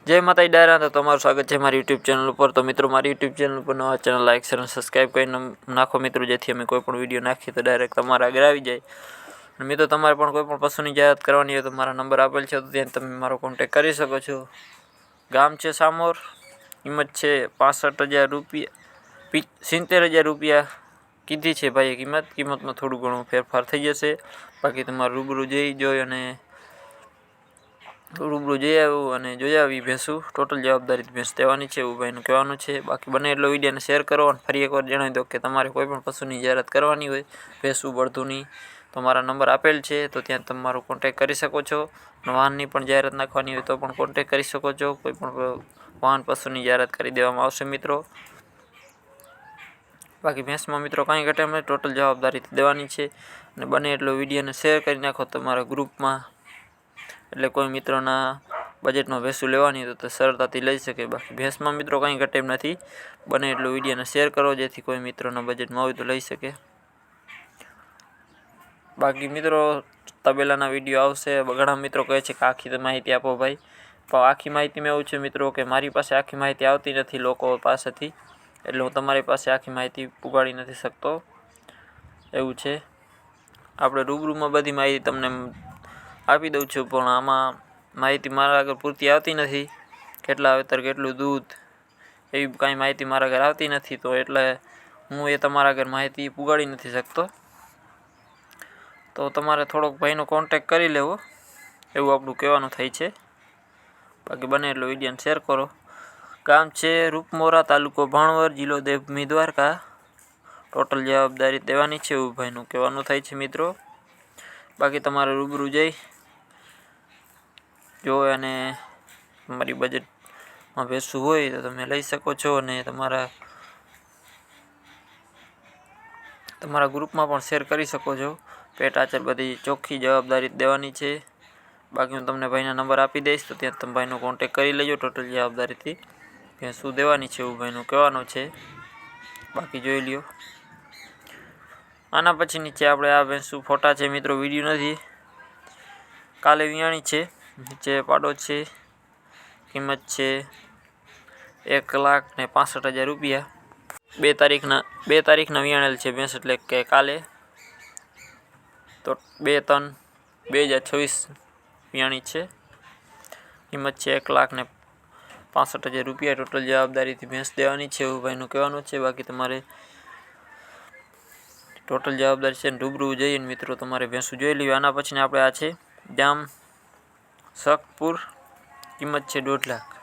जय माता डायरा तो तमारू स्वागत है मारी यूट्यूब चैनल पर। तो मित्रों मारी यूट्यूब चैनल पर नवा चैनल लाइक शेयर सब्सक्राइब कर नाखो मित्रों, जेथी अमे कोईपण विडियो नाखीए तो डायरेक्ट तमारा आगे आई जाए। मित्रों तमारे पण कोईपण पशुनी जाहेरात करवानी होय तो मारा नंबर आपेल छे, तो त्यां तमे मारो कॉन्टेक्ट करी शको छो। गाम छे सामोर, किंमत छे 65,000 रुपया, 70,000 रुपया कीधी छे भाई किंमत में थोड़ू घणुं फेरफार थई जशे। बाकी तमारे रूबरू जोई अने रूबरू जई आव्युं अने जोई आवी भैंसू टोटल जवाबदारी भैंस देवानी छे एवुं भाईनुं कहेवानुं छे। बाकी बने एटलो विडियोने शेर करो अने फरी एकवार जणावी दो के तमारे कोईपण पशुनी जाहेरात करवानी होय भैंसू बळधुनी तो मारा नंबर आपेल छे, तो त्यां तमे मारो कॉन्टेक्ट करी शको छो। वाहननी पण जाहेरात नाखवानी होय तो पण कॉन्टेक्ट करी शको छो। कोईपण वाहन पशुनी जाहेरात करी देवामां आवशे मित्रों। बाकी भैंस में मित्रों कई घटे नहीं, टोटल जवाबदारी देवानी छे अने बने एटलो विडियोने शेर करी नाखो तमारा ग्रुप में, एटले कोई मित्रोना बजेट में भैंसू लेवानी हो तो सरलताथी लई शके। बाकी भैंस में मित्रों कई घटे नहीं, बने एटलो विडियोने शेर करो जेथी कोई मित्रोना बजेट में होय तो लई शके। बाकी मित्रों तबेलाना विडियो आवशे। घणा मित्रों कहे छे के आखी माहिती आपो भाई, पण आखी माहिती में एवुं छे मित्रों के मारी पासे आखी माहिती आवती नथी लोको पासेथी, एटले हूँ तमारी पासे आखी माहिती पुगाड़ी नहीं सकतो एवुं छे। आपणे रूबरू में बधी माहिती तमने आपी दऊं छुं, पण आमां माहिती मारा आगळ पूरती आवती नथी। केटला वेतर केटलुं दूध एवी कांई माहिती मारा आगळ आवती नथी, तो एटले हूँ ए तमारा आगळ माहिती पुगाड़ी नहीं सकतो। तो तमारे थोड़ोक भाईनो कॉन्टेक्ट करी लेवो एवुं आपणुं कहेवानुं थाय छे। बाकी बने एटलो विडियोने शेर करो। गाम छे रूपमोरा, तालुको भाणवर, जिल्लो देवभूमि द्वारका। टोटल जवाबदारी देवानी छे एवुं भाईनुं कहेवानुं थाय छे मित्रों। बाकी तमारे रूबरू जई जो अने तमारी बजेट में भैंसू होय तो तमे लई शको छो अने तमारा ग्रुप में पण शेर करी शको छो। पेट आचर बधी चोख्खी जवाबदारी देवानी छे। बाकी हूँ तमने भाईना नंबर आपी दईश, तो त्यां तमे भाईनो कॉन्टेक्ट करी लेजो। टोटल जवाबदारीथी भैंसू देवानी छे एवुं भाईनुं कहेवानुं छे। बाकी जोई ल्यो। आना पछी नीचे आपणे आ भैंसू फोटा छे मित्रों, विडियो नथी, काले वियाणी छे। नीचे पाडो छे, किंमत छे 1,65,000 रुपया। 2 तारीखना वियाणेल छे भैंस, एटले के काले तो 2/3/2024 वियाणी छे। किंमत छे 1,65,000 रुपया। टोटल जवाबदारी थी भैंस देवानी छे एवुं भाईनुं कहेवानुं छे। बाकी तमारे टोटल जवाबदारी छे रूबरू जईने मित्रों तमारे भैंसू जोई लेवी। आना पछीने आपणे आ छे जाम सकपुर, किंमत छे 1.5 लाख।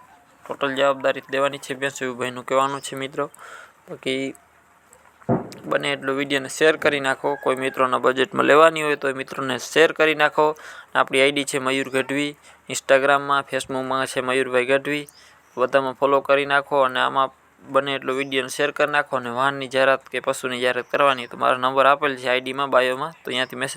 टोटल जवाबदारी देवानी छे भैंस एवुं भाईनुं कहेवानुं छे मित्रों। बाकी बने एटलो विडियोने शेर करी नाखो। कोई मित्रोना बजेट में लेवानी होय तो मित्रोने शेर करी नाखो। आपणी आईडी छे मयूर गढ़वी, इंस्टाग्राम में फेसबुक में छे मयूरभाई गढ़वी, बधामां फॉलो करी नाखो। अने आमां बने एटलो विडियोने शेर करी नाखो। अने वाहननी जाहेरात के पशुनी जाहेरात करवानी तो मारो नंबर आपेल छे आईडी में बायो में, तो त्यांथी मेसेज